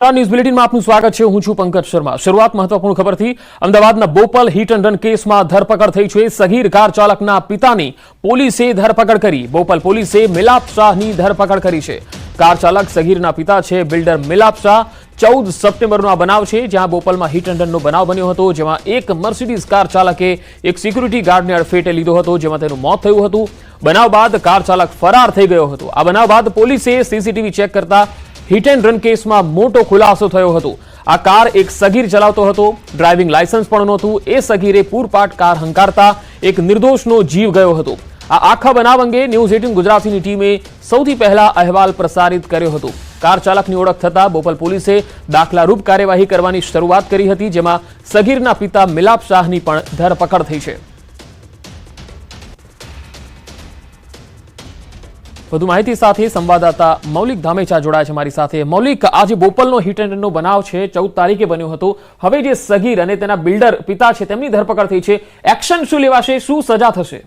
News બુલેટિનમાં આપનું સ્વાગત છે। હું છું પંકજ શર્મા। શરૂઆત મહત્વપૂર્ણ ખબરથી। અમદાવાદના બોપલ હિટ એન્ડ રન કેસમાં ધરપકડ થઈ છે। સગીર કાર ચાલકના પિતાની પોલીસે ધરપકડ કરી। બોપલ પોલીસે મિલાપ શાહની ધરપકડ કરી છે। કાર ચાલક સગીરના પિતા છે બિલ્ડર મિલાપ શાહ। 14 સપ્ટેમ્બરનો આ બનાવ છે, જ્યાં બોપલમાં હિટ એન્ડ રનનો બનાવ બન્યો હતો, જેમાં એક મર્સિડીઝ કાર ચાલકે એક સિક્યુરિટી ગાર્ડને અડફેટે લીધો હતો, જેમાં તેનું મોત થયું હતું। બનાવ બાદ કાર ચાલક ફરાર થઈ ગયો હતો। આ બનાવ બાદ પોલીસે સીસીટીવી ચેક કરતા हिट एंड रन केस में मोटो खुलासो थयो हतो। आ कार एक सगीर चलावतो हतो, ड्राइविंग लाइसेंस पण नहोतुं। ए सगीरे पूरपाट कार हंकारता एक निर्दोषनो जीव गयो हतो। आ आखा बनाव अंगे न्यूज 18 गुजरातीनी टीमे सौथी पहला अहेवाल प्रसारित कर्यो हतो। कार चालकनी ओळख थता बोपल पोलीसे दाखलारूप कार्यवाही करवानी शरूआत करी हती, जेमां सगीરના पिता मिलाप शाहनी पण धरपकड थई छे। વધુ માહિતી સાથે સંવાદદાતા મૌલિક ધામેચા જોડાયા છે મારી સાથે। મૌલિક, આજે બોપલનો હિટ એન્ડ રનનો બનાવ છે, 14 તારીખે બન્યો હતો। હવે જે સગીર અને તેના બિલ્ડર પિતા છે તેમની ધરપકડ થઈ છે, એક્શન શું લેવાશે, શું સજા થશે?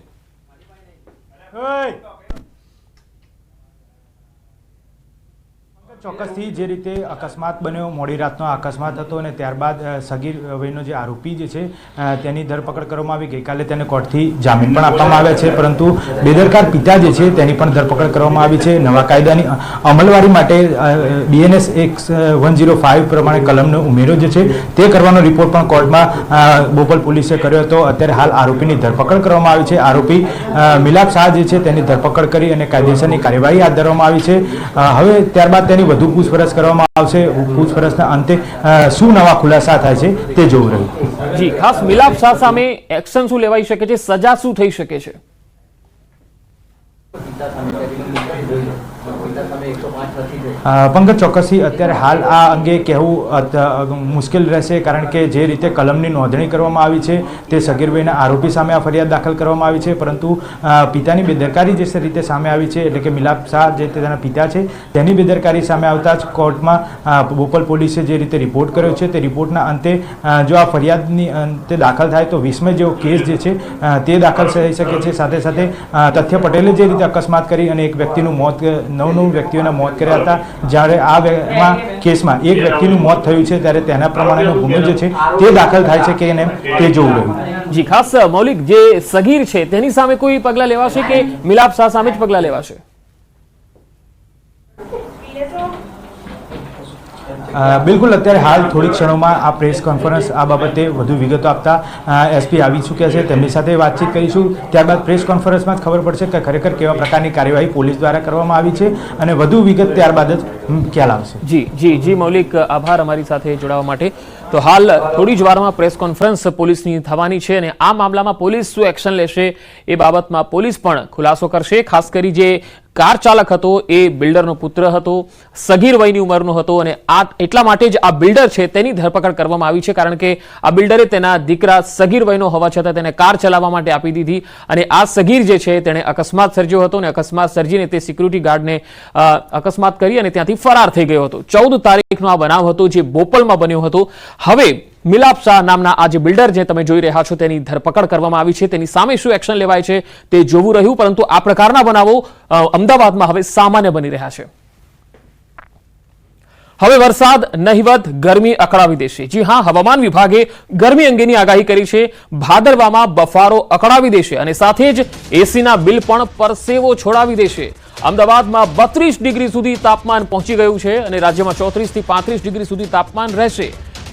ચોક્કસથી જે રીતે અકસ્માત બન્યો, મોડી રાતનો અકસ્માત હતો અને ત્યારબાદ સગીર વયનો જે આરોપી જે છે તેની ધરપકડ કરવામાં આવી। ગઈકાલે તેને કોર્ટથી જામીન પણ આપવામાં આવ્યા છે, પરંતુ બેદરકાર પિતા જે છે તેની પણ ધરપકડ કરવામાં આવી છે। નવા કાયદાની અમલવારી માટે BNS 105 પ્રમાણે કલમનો ઉમેરો જે છે તે કરવાનો રિપોર્ટ પણ કોર્ટમાં બોપલ પોલીસે કર્યો હતો। અત્યારે હાલ આરોપીની ધરપકડ કરવામાં આવી છે। આરોપી મિલાપ શાહ જે છે તેની ધરપકડ કરી અને કાયદેસરની કાર્યવાહી હાથ ધરવામાં આવી છે। હવે ત્યારબાદ તેની વધુ પૂછપરછ કરવામાં આવશે। પૂછપરછના અંતે શું નવા ખુલાસા થાય છે તે જોવું રહ્યું। જી, ખાસ મિલાપ શાહ સામે એક્શન શું લેવાઈ શકે છે, સજા શું થઈ શકે છે? પંકજ, ચોક્કસથી અત્યારે હાલ આ અંગે કહેવું મુશ્કેલ રહેશે, કારણ કે જે રીતે કલમની નોંધણી કરવામાં આવી છે તે સગીરભાઈના આરોપી સામે આ ફરિયાદ દાખલ કરવામાં આવી છે, પરંતુ પિતાની બેદરકારી જે રીતે સામે આવી છે, એટલે કે મિલાપ શાહ જે તેના પિતા છે તેની બેદરકારી સામે આવતા જ કોર્ટમાં બોપલ પોલીસે જે રીતે રિપોર્ટ કર્યો છે તે રિપોર્ટના અંતે જો આ ફરિયાદની અંતે દાખલ થાય તો 20 જેવો કેસ જે છે તે દાખલ થઈ શકે છે। સાથે સાથે તથ્ય પટેલે જે રીતે અકસ્માત કરી અને એક વ્યક્તિનું મોત 9 વ્યક્તિઓના મોત કર્યા હતા, જ્યારે આ કેસમાં એક વ્યક્તિનું મોત થયું છે, ત્યારે તેના પ્રમાણેનો ગુનો જે છે તે દાખલ થાય છે કે નહીં તે જોવું રહ્યું। જી, ખાસ મૌલિક, જે સગીર છે તેની સામે કોઈ પગલાં લેવાશે કે મિલાપ શાહ સામે જ પગલાં લેવાશે? બિલકુલ, અત્યારે હાલ થોડી ક્ષણોમાં આ પ્રેસ કોન્ફરન્સ આ બાબતે વધુ વિગતો આપતા SP આવી ચૂક્યા છે, તેમની સાથે વાતચીત કરીશું। ત્યારબાદ પ્રેસ કોન્ફરન્સમાં જ ખબર પડશે કે ખરેખર કેવા પ્રકારની કાર્યવાહી પોલીસ દ્વારા કરવામાં આવી છે અને વધુ વિગત ત્યારબાદ જ ખ્યાલ આવશે। જી જી જી મૌલિક, આભાર અમારી સાથે જોડાવા માટે। તો હાલ થોડી જ વારમાં પ્રેસ કોન્ફરન્સ પોલીસની થવાની છે અને આ મામલામાં પોલીસ શું એક્શન લેશે એ બાબતમાં પોલીસ પણ ખુલાસો કરશે। ખાસ કરી જે કાર ચાલક હતો એ બિલ્ડરનો પુત્ર હતો, સગીર વયની ઉંમરનો હતો અને આ એટલા માટે જ આ બિલ્ડર છે તેની ધરપકડ કરવામાં આવી છે, કારણ કે આ બિલ્ડરે તેના દીકરા સગીર વયનો હોવા છતાં તેને કાર ચલાવવા માટે આપી દીધી અને આ સગીર જે છે તેણે અકસ્માત સર્જ્યો હતો અને અકસ્માત સર્જીને તે સિક્યુરિટી ગાર્ડને અકસ્માત કરી અને ત્યાંથી ફરાર થઈ ગયો હતો। 14 તારીખનો આ બનાવ હતો જે બોપલમાં બન્યો હતો। હવે મિલાપ શાહ નામના આ જે બિલ્ડર જે તમે જોઈ રહ્યા છો તેની ધરપકડ કરવામાં આવી છે, તેની સામે શું એક્શન લેવાય છે તે જોવું રહ્યું, પરંતુ આ પ્રકારના બનાવો અમદાવાદમાં હવે સામાન્ય બની રહ્યા છે। હવે વરસાદ નહિવત, ગરમી અકળાવી દેશે। જી હા, હવામાન વિભાગે ગરમી અંગેની આગાહી કરી છે। ભાદરવામાં બફારો અકળાવી દેશે અને સાથે જ એસીના બિલ પણ પરસેવો છોડાવી દેશે। અમદાવાદમાં 32 ડિગ્રી સુધી તાપમાન પહોંચી ગયું છે અને રાજ્યમાં 34 થી 35 ડિગ્રી સુધી તાપમાન રહેશે।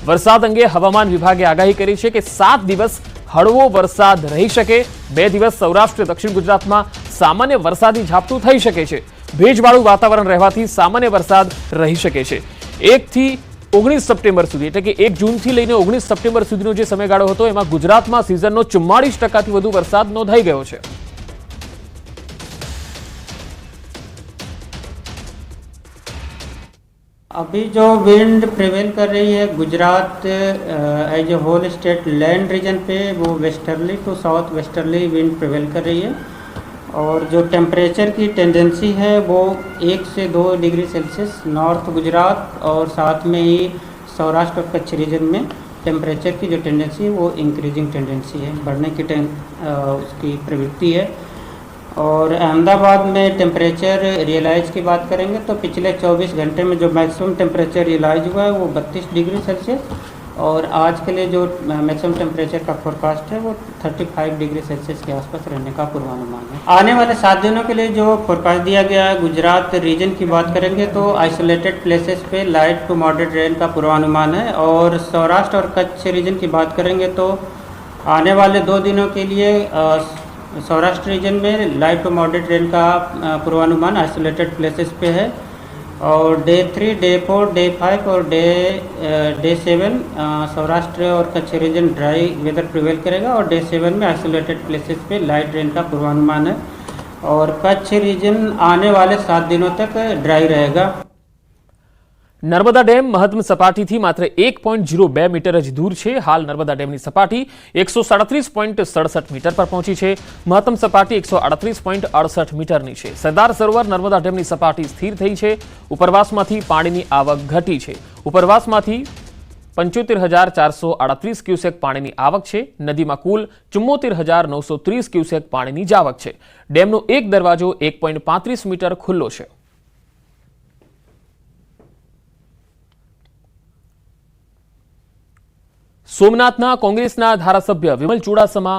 વરસાદ અંગે હવામાન વિભાગે આગાહી કરી છે કે 7 દિવસ હળવો વરસાદ રહી શકે। 2 દિવસ સૌરાષ્ટ્ર દક્ષિણ ગુજરાતમાં સામાન્ય વરસાદી ઝાપટું થઈ શકે છે। ભેજવાળું વાતાવરણ રહેવાથી સામાન્ય વરસાદ રહી શકે છે। 1 થી 19 સપ્ટેમ્બર સુધી, એટલે કે 1 જૂનથી લઈને 19 સપ્ટેમ્બર સુધીનો જે સમયગાળો હતો એમાં ગુજરાતમાં સિઝનનો 44% વધુ વરસાદ નોંધાઈ ગયો છે। अभी जो विंड प्रिवेल कर रही है Gujarat as a whole state land region पे, वो westerly to south westerly wind prevail कर रही है और जो टेम्परेचर की टेंडेंसी है वो 1 से 2 डिग्री सेल्सियस नॉर्थ गुजरात और साथ में ही सौराष्ट्र और कच्छ रीजन में टेम्परेचर की जो टेंडेंसी है वो इंक्रीजिंग टेंडेंसी है, बढ़ने की उसकी प्रवृत्ति है। और अहमदाबाद में टेम्परेचर रियलाइज की बात करेंगे तो पिछले 24 घंटे में जो मैक्सिमम टेम्परेचर रियलाइज हुआ है वो 32 डिग्री सेल्सियस, और आज के लिए जो मैक्सिमम टेम्परेचर का फोरकास्ट है वो 35 डिग्री सेल्सियस के आसपास रहने का पूर्वानुमान है। आने वाले 7 दिनों के लिए जो फोरकास्ट दिया गया है, गुजरात रीजन की बात करेंगे तो आइसोलेटेड प्लेसेस पे लाइट टू मॉडरेट रेन का पूर्वानुमान है, और सौराष्ट्र और कच्छ रीजन की बात करेंगे तो आने वाले 2 दिनों के लिए सौराष्ट्र रीजन में लाइट टू मॉडरेट रेन का पूर्वानुमान आइसोलेटेड प्लेसेस पे है, और डे 3, डे 4, डे 5 और डे 7 सौराष्ट्र और Kutch region dry weather prevail करेगा, और डे 7 में आइसोलेटेड प्लेसेस पे लाइट रेन का पूर्वानुमान है, और कच्छ रीजन आने वाले 7 दिनों तक ड्राई रहेगा। નર્મદા ડેમ મહત્તમ સપાટીથી માત્ર 1.02 મીટર જ દૂર છે। હાલ નર્મદા ડેમની સપાટી 137.67 મીટર પર પહોંચી છે। મહત્તમ સપાટી 138.68 મીટરની છે। સરદાર સરોવર નર્મદા ડેમની સપાટી સ્થિર થઈ છે। ઉપરવાસમાંથી પાણીની આવક ઘટી છે। ઉપરવાસમાંથી 75,438 ક્યુસેક પાણીની આવક છે। નદીમાં કુલ 74,930 ક્યુસેક પાણીની જાવક છે। ડેમનો એક દરવાજો 1.35 મીટર ખુલ્લો છે। સોમનાથના કોંગ્રેસના ધારાસભ્ય વિમલ ચુડાસમા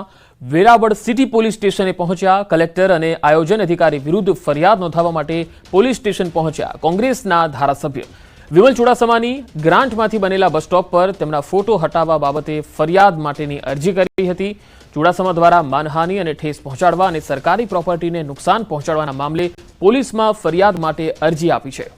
વેરાવળ સિટી પોલીસ સ્ટેશને પહોંચ્યા। કલેક્ટર અને આયોજન અધિકારી વિરુદ્ધ ફરિયાદ નોંધાવવા માટે પોલીસ સ્ટેશન પહોંચ્યા। કોંગ્રેસના ધારાસભ્ય વિમલ ચુડાસમાની ગ્રાન્ટમાંથી બનેલા બસ સ્ટોપ પર તેમના ફોટો હટાવવા બાબતે ફરિયાદ માટેની અરજી કરી હતી। ચુડાસમા દ્વારા માનહાનિ અને ઠેસ પહોંચાડવા અને સરકારી પ્રોપર્ટીને નુકસાન પહોંચાડવાના મામલે પોલીસમાં ફરિયાદ માટે અરજી આપી છે।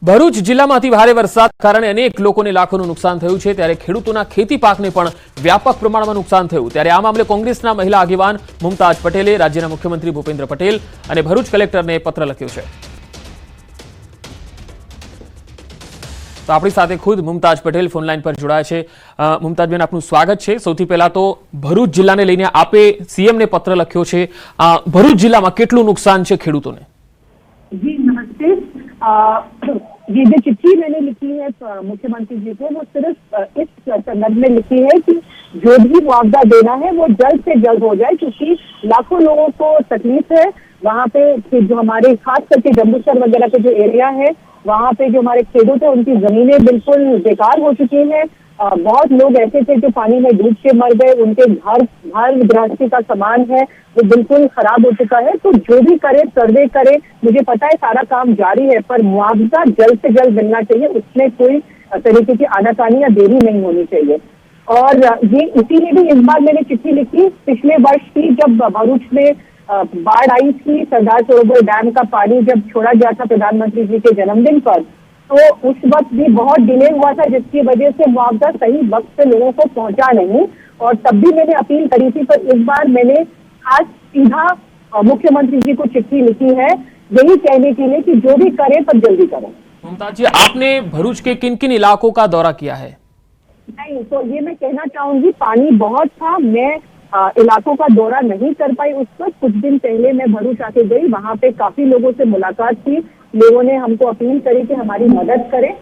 ભરૂચ જિલ્લામાં અતિ ભારે વરસાદના કારણે અનેક લોકોને લાખોનું નુકસાન થયું છે, ત્યારે ખેડૂતોના ખેતી પાકને પણ વ્યાપક પ્રમાણમાં નુકસાન થયું। ત્યારે આ મામલે કોંગ્રેસના મહિલા આગેવાન મુમતાજ પટેલે રાજ્યના મુખ્યમંત્રી ભૂપેન્દ્ર પટેલ અને ભરૂચ કલેક્ટરને પત્ર લખ્યો છે। તો આપણી સાથે ખુદ મુમતાજ પટેલ ફોનલાઈન પર જોડાયા છે। મુમતાજબેન, આપનું સ્વાગત છે। સૌથી પહેલા તો ભરૂચ જિલ્લાને લઈને આપે સીએમને પત્ર લખ્યો છે। ભરૂચ જિલ્લામાં કેટલું નુકસાન છે ખેડૂતોને? जी नमस्ते। ये जो चिट्ठी मैंने लिखी है मुख्यमंत्री जी को, वो सिर्फ इस संदर्भ में लिखी है कि जो भी मुआवजा देना है वो जल्द से जल्द हो जाए, क्योंकि लाखों लोगों को तकलीफ है। वहाँ पे जो हमारे खास करके जम्बूसर वगैरह के जो एरिया है, वहाँ पे जो हमारे खेडूत है उनकी जमीनें बिल्कुल बेकार हो चुकी हैं। बहुत लोग ऐसे थे जो पानी में डूब के मर गए, उनके घर गृहस्थी का सामान है वो बिल्कुल खराब हो चुका है। तो जो भी करे, सर्वे करे, मुझे पता है सारा काम जारी है, पर मुआवजा जल्द से जल्द मिलना चाहिए, उसमें कोई तरीके की आनाकानी या देरी नहीं होनी चाहिए। और ये इसीलिए भी इस बार मैंने चिट्ठी लिखी। पिछले वर्ष की जब भरूच में बाढ़ आई थी, सरदार सरोवर डैम का पानी जब छोड़ा गया था प्रधानमंत्री जी के जन्मदिन पर, तो उस वक्त भी बहुत डिले हुआ था, जिसकी वजह से मुआवजा सही वक्त पे लोगों को पहुंचा नहीं। और तब भी मैंने अपील करी थी, पर इस बार मैंने आज सीधा मुख्यमंत्री जी को चिट्ठी लिखी है, यही कहने के लिए कि जो भी करें पर जल्दी करें। मुमताज जी, आपने भरूच के किन किन इलाकों का दौरा किया है? नहीं, तो ये मैं कहना चाहूंगी, पानी बहुत था, मैं इलाकों का दौरा नहीं कर पाई। उस वक्त कुछ दिन पहले मैं भरूच आके गई, वहाँ पे काफी लोगों से मुलाकात की, लोगों ने हमको अपील करी कि हमारी मदद करें,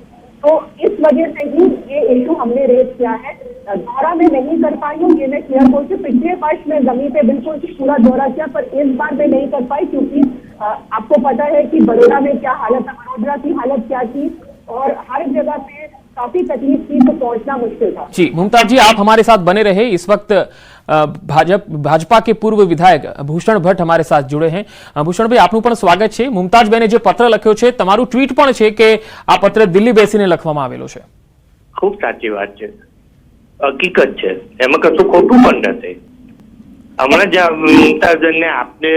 तो इस वजह से ही ये इशू हमने रेज किया है। दौरा मैं नहीं कर पाई हूँ, ये मैं क्लियर बोल के पिछले वर्ष में जमीन पे बिल्कुल पूरा दौरा किया, पर इस बार मैं नहीं कर पाई, क्योंकि आपको पता है कि बड़ौदा में क्या हालत है, वडोदरा की हालत क्या थी, और हर जगह पे काफी तकलीफ थी, तो पहुंचना मुश्किल था। जी मुमताज जी, आप हमारे साथ बने रहे। इस वक्त भाजपा के पूर्व विधायक भूषण भट्ट हमारे साथ जुड़े हैं। भूषण भाई, आपનું પણ સ્વાગત છે। મુમતાજ બેને જે પત્ર લખ્યો છે, તમારું ટ્વીટ પણ છે કે આ પત્ર દિલ્હી બેસીને લખવામાં આવેલો છે। ખૂબ સાચી વાત છે, હકીકત છે, એમાં કશું ખોટું પણ નથી। હમણાં જ મુમતાજને આપને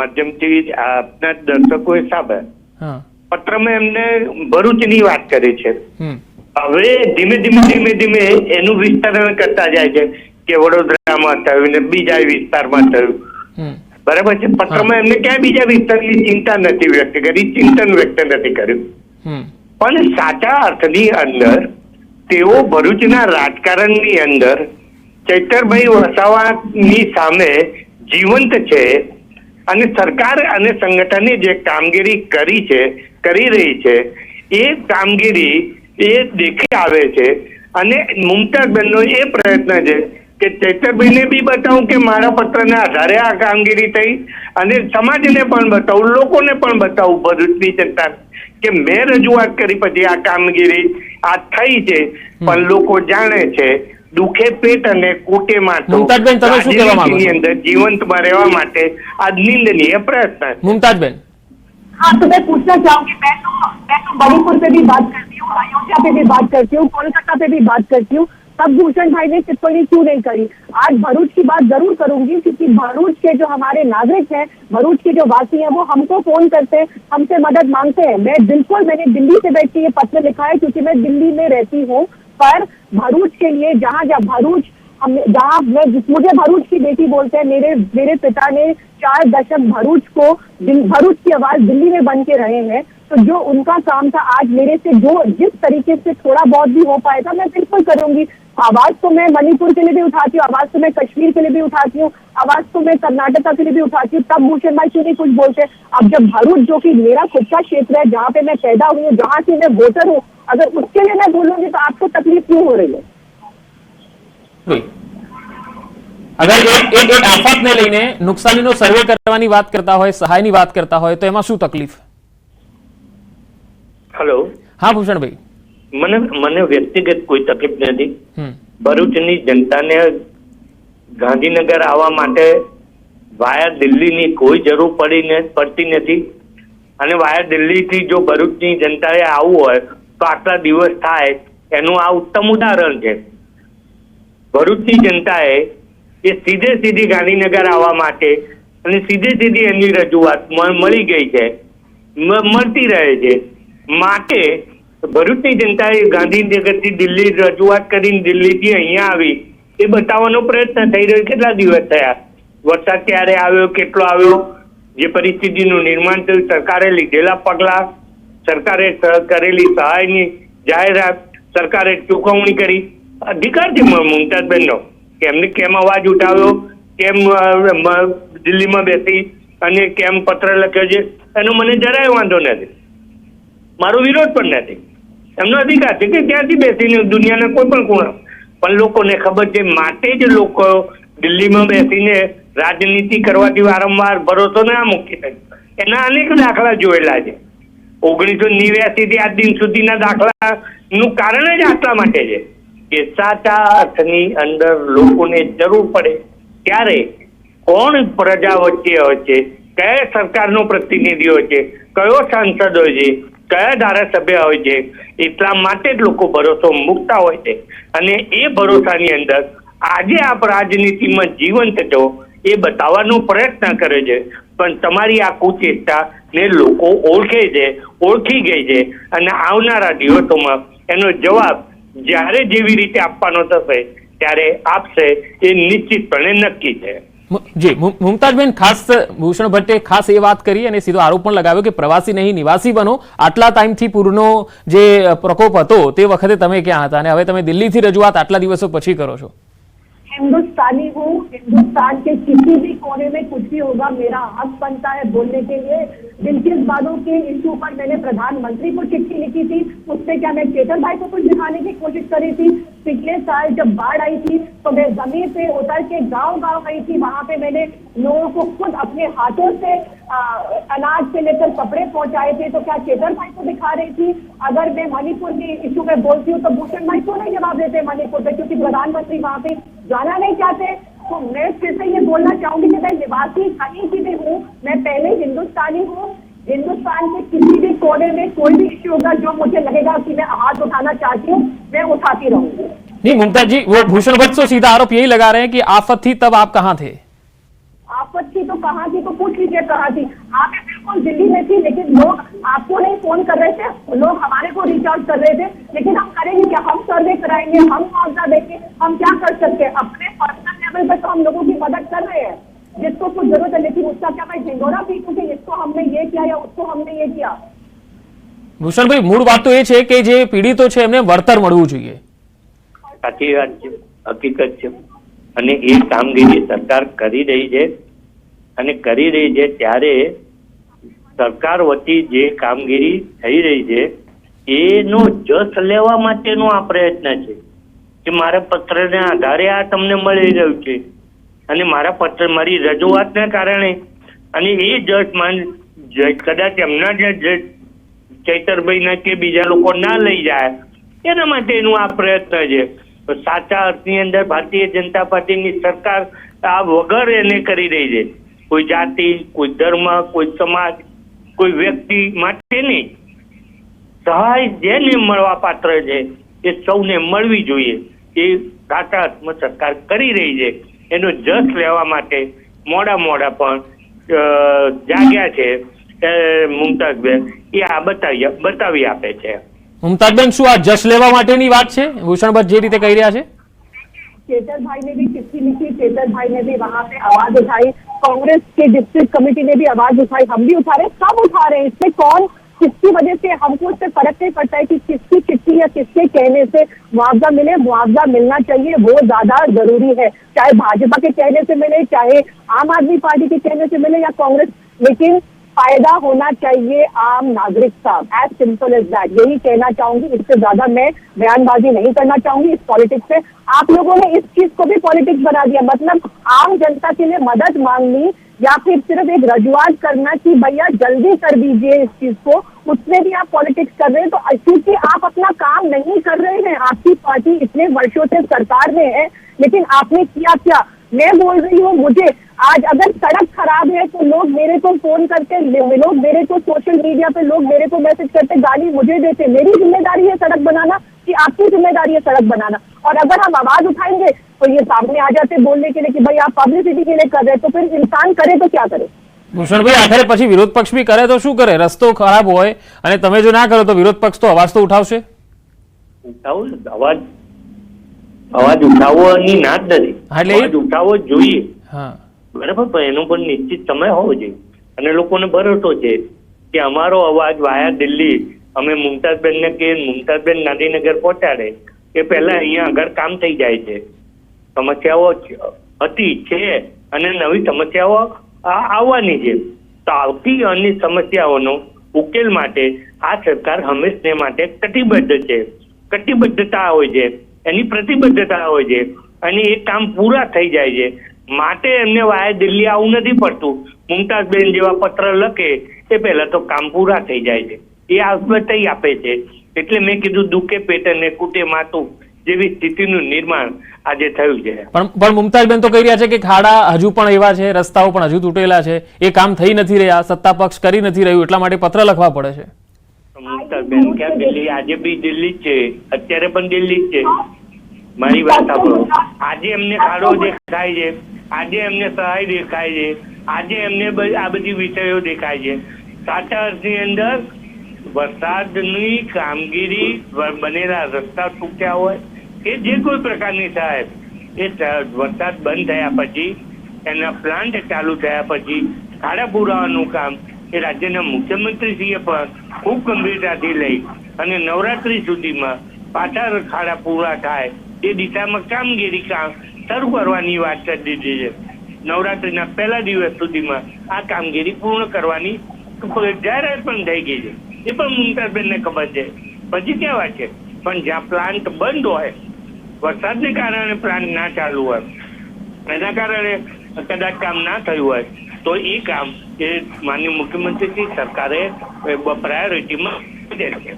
માધ્યમથી આપના દર્શકોએ સાંભળ્યા, પત્રમાં એમને ભરૂચની વાત કરી છે। હવે ધીમે ધીમે એનું વિસ્તરણ કરતા જાય છે કે વડોદરામાં થયું ને બીજા વિસ્તારમાં થયું, બરાબર છે। પત્રમાં એમને ક્યાં બીજા વિસ્તારની ચિંતા નથી વ્યક્ત કરી, ચિંતન વ્યક્ત નથી કર્યું, પણ સાચા અર્થની અંદર તેઓ ભરૂચના રાજકારણની અંદર ચૈતરભાઈ વસાવાની સામે જીવંત છે, અને સરકાર અને સંગઠને જે કામગીરી કરી રહી છે એ કામગીરી એ દેખી આવે છે। અને મુમતાજબેનનો એ પ્રયત્ન છે કે ચૈતરભાઈને બી બતાવું કે મારા પત્રના આધારે આ કામગીરી થઈ, અને સમાજને પણ બતાવું, લોકોને પણ બતાવું, ભરૂચની જનતાને, કે મેં રજૂઆત કરી પછી આ કામગીરી આ થઈ છે, પણ લોકો જાણે છે દુખે પેટ અને કોટે માથું મુમતાજબેન, તમે શું કહેવા માંગો છો? અંદર જીવંતમાં રહેવા માટે આ નિંદનીય પ્રયત્ન है। मुमताजबेन, हाँ, तो मैं पूछना चाहूंगी, मैं तो मणिपुर पे भी बात करती हूँ, अयोध्या पे भी बात करती हूँ, कोलकाता पे भी बात करती हूँ, तब भूषण भाई ने टिप्पणी क्यों नहीं करी? आज भरूच की बात जरूर करूंगी, क्योंकि भरूच के जो हमारे नागरिक हैं, भरूच के जो वासी हैं, वो हमको फोन करते हैं, हमसे मदद मांगते हैं। मैंने दिल्ली से बैठ के ये पत्र लिखा है, क्योंकि मैं दिल्ली में रहती हूँ, पर भरूच के लिए जहाँ मुझे भरूच की बेटी बोलते हैं। मेरे पिता ने 4 दशक भरूच की आवाज दिल्ली में बन के रहे हैं, तो जो उनका काम था, आज मेरे से जो जिस तरीके से थोड़ा बहुत भी हो पाएगा मैं बिल्कुल करूंगी। आवाज तो मैं मणिपुर के लिए भी उठाती हूँ, आवाज तो मैं कश्मीर के लिए भी उठाती हूँ, आवाज तो मैं कर्नाटका के लिए भी उठाती हूँ, तब भूषण भाई क्यों नहीं कुछ बोलते? अब जब भरूच, जो कि मेरा खुद का क्षेत्र है, जहाँ पे मैं पैदा हुई हूँ, जहाँ की मैं वोटर हूँ, अगर उसके लिए मैं बोलूंगी तो आपको तकलीफ क्यों हो रही है? અગર એક આફતને લઈને નુકસાનીનો સર્વે કરવાની વાત કરતા હોય, સહાયની વાત કરતા હોય, તો એમાં શું તકલીફ? હેલો, હા ભૂષણભાઈ, મને વ્યક્તિગત કોઈ તકલીફ નથી। ભરૂચની જનતાને ગાંધીનગર આવવા માટે વાયા દિલ્હીની કોઈ જરૂર પડતી નથી, અને વાયા દિલ્હીથી જો ભરૂચની જનતાએ આવવું હોય તો આટલા દિવસ થાય, એનું આ ઉત્તમ ઉદાહરણ છે। ભરૂચની જનતાએ એ સીધે ગાંધીનગર આવવા માટે અને સીધી એની રજૂઆત મળી ગઈ છે, મળતી રહે છે। માટે ભરૂચની જનતાએ ગાંધીનગરથી દિલ્હી રજૂઆત કરીને દિલ્હીથી અહીંયા આવી એ બતાવવાનો પ્રયત્ન થઈ રહ્યો। કેટલા દિવસ થયા, વરસાદ ક્યારે આવ્યો, કેટલો આવ્યો, જે પરિસ્થિતિનું નિર્માણ થયું, સરકારે લીધેલા પગલા, સરકારે કરેલી સહાયની જાહેરાત, સરકારે ચૂકવણી કરી, અધિકાર છે મુમતાજબેનનો કે એમને કેમ અવાજ ઉઠાવ્યો, કેમ દિલ્હીમાં બેસી અને કેમ પત્ર લખ્યો છે, એનો મને જરાય વાંધો નથી, મારો વિરોધ પણ નથી। એમનો અધિકાર છે કે ત્યાંથી બેસીને દુનિયાના કોઈ પણ ખૂણા, પણ લોકોને ખબર છે, માટે જ લોકો દિલ્હીમાં બેસીને રાજનીતિ કરવાથી વારંવાર ભરોસો ના મૂકી શકે। એના અનેક દાખલા જોયેલા છે। 1989 થી આજ દિન સુધીના દાખલાનું કારણ જ આટલા માટે છે કે સાચા અર્થની અંદર લોકોને જરૂર પડે ત્યારે કોણ પ્રજા વચ્ચે હોય છે, કયા સરકારનો પ્રતિનિધિ હોય છે, કયો સાંસદ હોય છે, કયા ધારાસભ્ય હોય છે, એટલા માટે જ લોકો ભરોસો મૂકતા હોય છે। અને એ ભરોસાની અંદર આજે આપ રાજનીતિમાં જીવંત છો એ બતાવવાનો પ્રયત્ન કરે છે, પણ તમારી આ કુચેષ્ટા ને લોકો ઓળખી ગઈ છે, અને આવનારા દિવસોમાં એનો જવાબ જ્યારે જેવી રીતે આપવાનો થશે ત્યારે આપશે, એ નિશ્ચિતપણે નક્કી છે। જી મુમતાજબેન, ખાસ ભૂષણ ભટ્ટે ખાસ એ વાત કરી અને સીધો આરોપ પણ લગાવ્યો કે પ્રવાસી નહીં નિવાસી બનો। આટલા ટાઈમથી પૂરનો જે પ્રકોપ હતો તે વખતે તમે ક્યાં હતા, અને હવે તમે દિલ્હીથી રજૂઆત આટલા દિવસો પછી કરો છો? हिंदुस्तानी हूँ, हिंदुस्तान के किसी भी कोने में कुछ भी होगा मेरा हक बनता है बोलने के लिए। दिल की बातों के इश्यू पर मैंने प्रधानमंत्री को चिट्ठी लिखी थी, उससे क्या मैं चेतन भाई को कुछ दिखाने की कोशिश करी थी। पिछले साल जब बाढ़ आई थी तो मैं जमीन पे उतर के गांव गई थी, वहां पे मैंने लोगों को खुद अपने हाथों से अनाज से लेकर कपड़े पहुंचाए थे। तो क्या चेतन भाई को दिखा रही थी? अगर मैं मणिपुर के इश्यू पे बोलती हूँ तो भूषण भाई क्यों नहीं जवाब देते मणिपुर पे, क्योंकि प्रधानमंत्री वहां पे जाना नहीं चाहते। तो मैं फिर से ये बोलना चाहूंगी कि मैं निवासी कहीं की भी हूँ, मैं पहले हिंदुस्तानी हूँ। हिंदुस्तान के किसी भी कोने में कोई भी इश्यू होगा जो मुझे लगेगा कि मैं हाथ उठाना चाहती हूँ, मैं उठाती रहूंगी। नहीं मुमताज जी, वो भूषण भट्ट तो सीधा आरोप यही लगा रहे हैं कि आफत थी तब आप कहाँ थे? आफत थी तो कहाँ थी, तो पूछ लीजिए कहाँ थी। हाँ मैं बिल्कुल दिल्ली में थी, लेकिन लोग आपको नहीं फोन कर रहे थे, लोग हमारे को रीच आउट कर रहे थे। लेकिन हम करेंगे क्या? हम सर्वे कराएंगे, हम मुआवजा देंगे, हम क्या कर सकते हैं? अपने पर्सनल लेवल पर तो हम लोगों की मदद कर रहे हैं जिसको कुछ जरूरत है, लेकिन उसका क्या मैं झिंगोरा पीटूं कि इसको हमने ये किया या उसको हमने ये किया? ભૂષણભાઈ, મૂળ વાત તો એ છે કે જે પીડિતો છે એમને વળતર મળવું જોઈએ। સાચી વાત છે, હકીકત છે, અને એ કામગીરી સરકાર કરી રહી છે, અને કરી રહી છે ત્યારે સરકાર વતી જે કામગીરી થઈ રહી છે એનો જસ લેવા માટેનો આ પ્રયત્ન છે। કે મારા પત્રના આધારે આ તમને મળી રહ્યું છે અને મારી રજૂઆતના કારણે અને એ જજ કદાચ એમના જે ચૈતરભાઈના કે બીજા લોકો ના લઈ જાય એના માટેનું આ પ્રયત્ન છે. સાચા અર્થની અંદર ભારતીય જનતા પાર્ટીની સરકાર આ વગર એને કરી રહી છે. કોઈ જાતિ, કોઈ ધર્મ, કોઈ સમાજ, કોઈ વ્યક્તિ માટે નહીં. સહાય જેને મળવા પાત્ર છે એ સૌને મળવી જોઈએ એ સાચા અર્થમાં સરકાર કરી રહી છે. એનો જસ લેવા માટે મોડા પણ જાગ્યા છે મુમતાઝબેન, એ આ બતાવી આપે છે. मुमताज શું આ जश लेवा माटेनी बात है भूषण भट्ट जे रीते कही रहा है? चेतर भाई ने भी चिट्ठी लिखी, चेतर भाई ने भी वहाँ पे आवाज उठाई, कांग्रेस के डिस्ट्रिक्ट कमेटी ने भी आवाज उठाई, हम भी उठा रहे, सब उठा रहे हैं. इससे कौन किसकी वजह से हमको इससे फर्क नहीं पड़ता है कि किसकी चिट्ठी या किसके कहने से मुआवजा मिले. मुआवजा मिलना चाहिए, वो ज्यादा जरूरी है. चाहे भाजपा के कहने से मिले, चाहे आम आदमी पार्टी के कहने से मिले या कांग्रेस, लेकिन फायदा होना चाहिए आम नागरिक साहब. As simple as that. यही कहना चाहूंगी. इससे ज्यादा मैं बयानबाजी नहीं करना चाहूंगी इस पॉलिटिक्स से. आप लोगों ने इस चीज को भी पॉलिटिक्स बना दिया. मतलब आम जनता के लिए मदद मांगनी या फिर सिर्फ एक रजूआत करना कि भैया जल्दी कर दीजिए इस चीज को, उसमें भी आप पॉलिटिक्स कर रहे हैं. तो क्योंकि आप अपना काम नहीं कर रहे हैं. आपकी पार्टी इतने वर्षों से सरकार में है, लेकिन आपने किया क्या? मैं बोल रही हूँ, मुझे आज अगर सड़क खराब है तो लोग मेरे को फोन करते, लोग मेरे को सोशल मीडिया पे लोग मेरे को मैसेज करते, गाली मुझे देते. मेरी जिम्मेदारी है सड़क बनाना कि आपकी जिम्मेदारी है सड़क बनाना? और अगर हम आवाज उठाएंगे तो ये सामने आ जाते बोलने के लिए कि भाई आप पब्लिसिटी के लिए कर रहे, तो फिर इंसान करे तो क्या करे? ભૂષણભાઈ આખરે પછી વિરોધ પક્ષ બી કરે તો શું કરે? રસ્તો ખરાબ હોય અને તમે જો ના કરો તો વિરોધ પક્ષ તો અવાજ તો ઉઠાવશે. અવાજ ઉઠાવવાની ના જ નથી, એટલે અવાજ ઉઠાવવો જોઈએ. હા બરાબર, પણ એનો પણ નિશ્ચિત સમય હોવો જોઈએ. અને લોકોને ભરોસો છે કે અમારો અવાજ વાયા દિલ્હી અમે મુમતાઝબેનને કે મુમતાઝબેન ગાંધીનગર પહોંચાડે એ પહેલા અહીંયા આગળ કામ થઈ જાય છે. સમસ્યાઓ હતી છે અને નવી સમસ્યાઓ આવવાની છે. તો આવતી અન્ય સમસ્યાઓનો ઉકેલ માટે આ સરકાર હંમેશને માટે કટિબદ્ધ છે. કટિબદ્ધતા હોય છે, એની પ્રતિબદ્ધતા હોય છે અને એ કામ પૂરા થઈ જાય છે. માટે એમને વાયા દિલ્હી આવું નથી પડતું. મુમતાઝબેન જેવા પત્ર લખે એ પહેલા તો કામ પૂરા થઈ જાય છે, એ બતાવી આપે છે. એટલે મેં કીધું દુઃખે પેટ અને કૂટે માતું જેવી સ્થિતિનું નિર્માણ આજે થયું છે. પણ મુમતાઝબેન તો કહી રહ્યા છે કે ખાડા હજુ પણ એવા છે, રસ્તાઓ પણ હજુ તૂટેલા છે, એ કામ થઈ નથી રહ્યા, સત્તા પક્ષ કરી નથી રહ્યું, એટલા માટે પત્ર લખવા પડે છે. મુમતાઝબેન ક્યાં દિલ્હી? આજે બી દિલ્હી જ છે, અત્યારે પણ દિલ્હી જ છે. મારી વાત સાંભળો. આજે એમને ખાડો દેખાય છે, આજે એમને સહાય દેખાય છે, આજે એમને આ બધી વિષયો દેખાય છે. સાચા અર્થની અંદર વરસાદની કામગીરી, બનેલા રસ્તા તૂટ્યા હોય કે જે કોઈ પ્રકારની સહાય, એ વરસાદ બંધ થયા પછી, એના પ્લાન્ટ ચાલુ થયા પછી ખાડા પુરાવાનું કામ એ રાજ્યના મુખ્યમંત્રીશ્રીએ પણ ખૂબ ગંભીરતાથી લઈ અને નવરાત્રી સુધીમાં પાછા ખાડા પૂરા થાય એ દિશામાં કામગીરી શરૂ કરવાની વાત કરી દીધી છે. નવરાત્રીના પહેલા દિવસ સુધીમાં આ કામગીરી પૂર્ણ કરવાની જાહેરાત પણ થઈ ગઈ છે. એ પણ મુમતાઝબેનને ખબર છે. પછી ક્યાં વાત છે? પણ જ્યાં પ્લાન્ટ બંધ હોય, વરસાદને કારણે પ્લાન્ટ ના ચાલુ હોય, એના કારણે કદાચ કામ ના થયું હોય, તો એ કામ એ માનનીય મુખ્યમંત્રી સરકારે પ્રાયોરિટીમાં લીધેલ છે.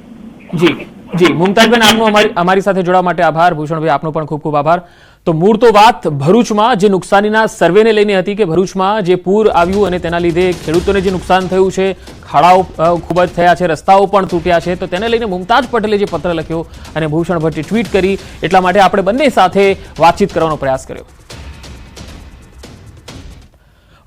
જી જી મુમતાઝબેન, આપનો અમારી સાથે જોડાવા માટે આભાર. ભૂષણભાઈ, આપનો પણ ખૂબ ખૂબ આભાર. તો મૂળ તો વાત ભરૂચમાં જે નુકસાનીના સર્વેને લઈને હતી કે ભરૂચમાં જે પૂર આવ્યું અને તેના લીધે ખેડૂતોને જે નુકસાન થયું છે, ખાડાઓ ખૂબ જ થયા છે, રસ્તાઓ પણ તૂટ્યા છે, તો તેને લઈને મુમતાઝ પટેલે જે પત્ર લખ્યો અને ભૂષણ ભટ્ટે ટ્વીટ કરી, એટલા માટે આપણે બંને સાથે વાતચીત કરવાનો પ્રયાસ કર્યો.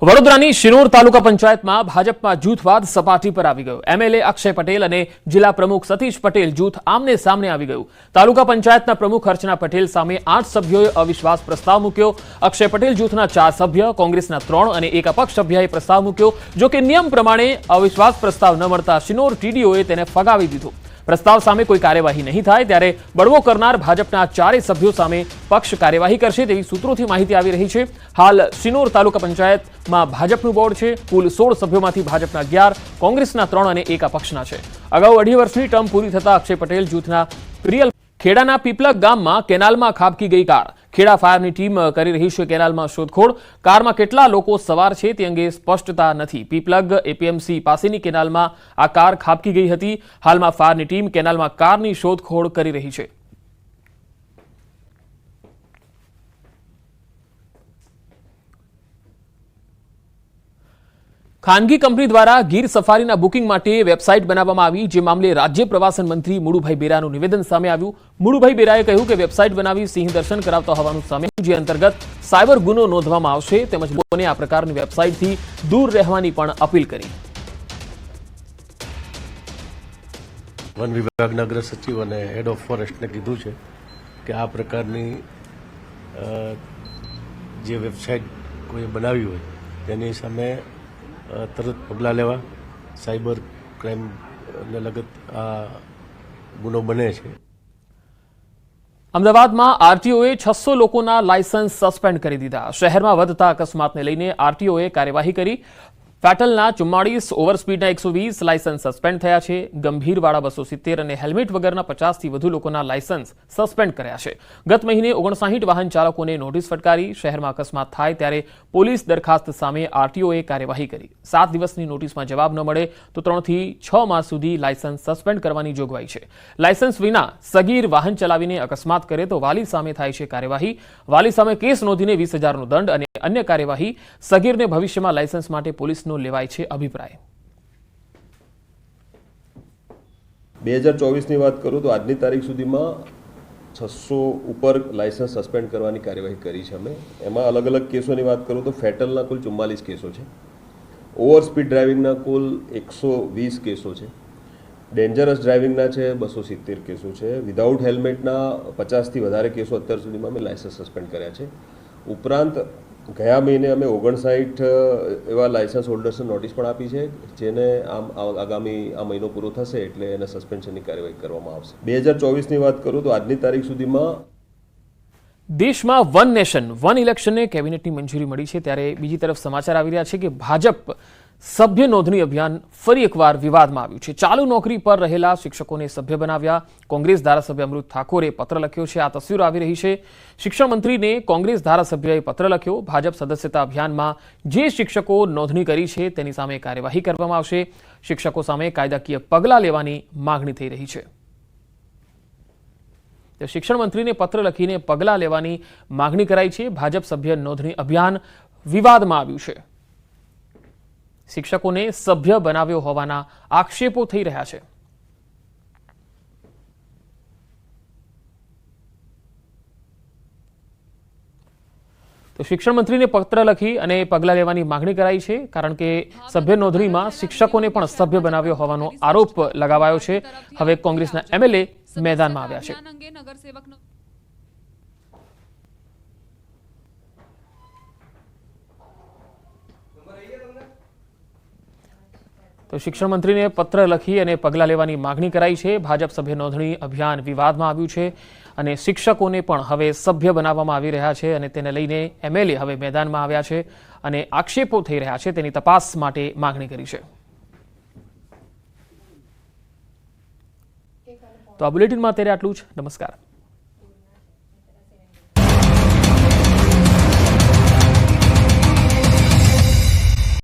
વડોદરાની શિનોર તાલુકા પંચાયતમાં ભાજપમાં જૂથવાદ સપાટી પર આવી ગયો. એમએલએ અક્ષય પટેલ અને જિલ્લા પ્રમુખ સતીશ પટેલ જૂથ આમને સામને આવી ગયું. તાલુકા પંચાયતના પ્રમુખ અર્ચના પટેલ સામે 8 સભ્યોએ અવિશ્વાસ પ્રસ્તાવ મૂક્યો. અક્ષય પટેલ જૂથના 4 સભ્ય, કોંગ્રેસના 3 અને એક અપક્ષ સભ્યએ પ્રસ્તાવ મૂક્યો. જો કે નિયમ પ્રમાણે અવિશ્વાસ પ્રસ્તાવ ન મળતા શિનોર ટીડીઓએ તેને ફગાવી દીધો. પ્રસ્તાવ સામે કોઈ કાર્યવાહી નહીં થાય ત્યારે બળવો કરનાર ભાજપના 4 સભ્યો સામે પક્ષ કાર્યવાહી કરશે તેવી સૂત્રોથી માહિતી આવી રહી છે. હાલ શિનોર તાલુકા પંચાયતમાં ભાજપનું બોર્ડ છે. કુલ 16 સભ્યોમાંથી ભાજપના 11, કોંગ્રેસના 3 અને એક અપક્ષના છે. અગાઉ 2.5 વર્ષની ટર્મ પૂરી થતા અક્ષય પટેલ જૂથના પ્રિયલ ખેડાના પીપલક ગામમાં કેનાલમાં ખાબકી ગઈ કાર. ખેડા ફાયરની ટીમ કરી રહી છે કેનાલમાં શોધખોળ. કારમાં કેટલા લોકો સવાર છે તે અંગે સ્પષ્ટતા નથી. પીપલગ એપીએમસી પાસેની કેનાલમાં આ કાર ખાબકી ગઈ હતી. હાલમાં ફાયરની ટીમ કેનાલમાં કારની શોધખોળ કરી રહી છે. ખાનગી કંપની દ્વારા ગીર સફારીના બુકિંગ માટે વેબસાઇટ બનાવવામાં આવી, જે મામલે રાજ્ય પ્રવાસન મંત્રી મુળુભાઈ બેરાનું નિવેદન સામે આવ્યું. મુળુભાઈ બેરાએ કહ્યું કે વેબસાઇટ બનાવી સિંહ દર્શન કરાવતા હોવાનું સામે આવ્યું, જે અંતર્ગત સાયબર ગુનો નોંધવામાં આવશે. તેમજ લોકોને આ પ્રકારની વેબસાઇટથી દૂર રહેવાની પણ અપીલ કરી. વન વિભાગના અગ્ર સચિવ અને હેડ ઓફ ફોરેસ્ટને કીધું છે કે આ પ્રકારની જે વેબસાઇટ કોઈ બનાવી હોય તેની સામે તરત પગલાં લેવા. સાયબર ક્રાઇમને લગત આ ગુનો બને છે. અમદાવાદમાં આરટીઓએ 600 લોકોના લાયસન્સ સસ્પેન્ડ કરી દીધા. શહેરમાં વધતા અકસ્માતને લઈને આરટીઓએ કાર્યવાહી કરી. ફેટલના 44, ઓવરસ્પીડના 120 લાયસન્સ સસ્પેન્ડ થયા છે. ગંભીરવાળા 270 અને હેલ્મેટ વગરના 50થી વધુ લોકોના લાયસન્સ સસ્પેન્ડ કર્યા છે. ગત મહિને 59 વાહન ચાલકોને નોટિસ ફટકારી. શહેરમાં અકસ્માત થાય ત્યારે પોલીસ દરખાસ્ત સામે આરટીઓએ કાર્યવાહી કરી. 7 દિવસની નોટિસમાં જવાબ ન મળે તો 3 થી 6 માસ સુધી લાયસન્સ સસ્પેન્ડ કરવાની જોગવાઈ છે. લાયસન્સ વિના સગીર વાહન ચલાવીને અકસ્માત કરે તો વાલી સામે થાય છે કાર્યવાહી. વાલી સામે કેસ નોંધીને 20,000નો દંડ અને અન્ય કાર્યવાહી. સગીરને ભવિષ્યમાં લાયસન્સ માટે પોલીસ લેવાય છે અભિપ્રાય. 2024ની વાત કરું તો આજની તારીખ સુધીમાં 600 ઉપર લાયસન્સ સસ્પેન્ડ કરવાની કાર્યવાહી કરી છે અમે. એમાં અલગ અલગ કેસોની વાત કરું તો ફેટલના કુલ 44 કેસો છે, ઓવર સ્પીડ ડ્રાઇવિંગના કુલ 120 કેસો છે, ડેન્જરસ ડ્રાઇવિંગના છે 270 કેસો છે, વિધાઉટ હેલ્મેટના 50થી વધારે કેસો અત્યાર સુધીમાં અમે લાયસન્સ સસ્પેન્ડ કર્યા છે. ઉપરાંત ગયા મહિને અમે 59 એવા લાયસન્સ હોલ્ડર્સને નોટિસ પણ આપી છે, જેને આગામી આ મહિનો પૂરો થશે એટલે એને સસ્પેન્શનની કાર્યવાહી કરવામાં આવશે. 2024ની વાત કરું તો આજની તારીખ સુધીમાં દેશમાં વન નેશન વન ઇલેક્શનને કેબિનેટની મંજૂરી મળી છે. ત્યારે બીજી તરફ સમાચાર આવી રહ્યા છે કે ભાજપ સભ્ય નોંધણી અભિયાન ફરી એકવાર વિવાદમાં આવ્યું છે. ચાલુ નોકરી પર રહેલા શિક્ષકોને સભ્ય બનાવ્યા. કોંગ્રેસ ધારાસભ્ય અમૃત ઠાકોરે પત્ર લખ્યો છે. આ તસવીરો આવી રહી છે. શિક્ષણ મંત્રીને કોંગ્રેસ ધારાસભ્યએ પત્ર લખ્યો. ભાજપ સદસ્યતા અભિયાનમાં જે શિક્ષકો નોંધણી કરી છે તેની સામે કાર્યવાહી કરવામાં આવશે. શિક્ષકો સામે કાયદાકીય પગલાં લેવાની માંગણી થઈ રહી છે. શિક્ષણ મંત્રીને પત્ર લખીને પગલાં લેવાની માંગણી કરાઈ છે. ભાજપ સભ્ય નોંધણી અભિયાન વિવાદમાં આવ્યું છે. શિક્ષકોને સભ્ય બનાવ્યો હોવાના આક્ષેપો થઈ રહ્યા છે. તો શિક્ષણ મંત્રીને પત્ર લખી અને પગલાં લેવાની માંગણી કરાઈ છે, કારણ કે સભ્ય નોંધણીમાં શિક્ષકોને પણ સભ્ય બનાવ્યો હોવાનો આરોપ લગાવાયો છે. હવે કોંગ્રેસના એમએલએ મેદાનમાં આવ્યા છે. તો શિક્ષણ મંત્રીને પત્ર લખી અને પગલાં લેવાની માંગણી કરાઈ છે. ભાજપ સભ્ય નોંધણી અભિયાન વિવાદમાં આવ્યું છે અને શિક્ષકોને પણ હવે સભ્ય બનાવવામાં આવી રહ્યા છે અને તેને લઈને એમએલએ હવે મેદાનમાં આવ્યા છે અને આક્ષેપો થઈ રહ્યા છે તેની તપાસ માટે માંગણી કરી છે. તો આ બુલેટિનમાં અત્યારે આટલું જ. નમસ્કાર.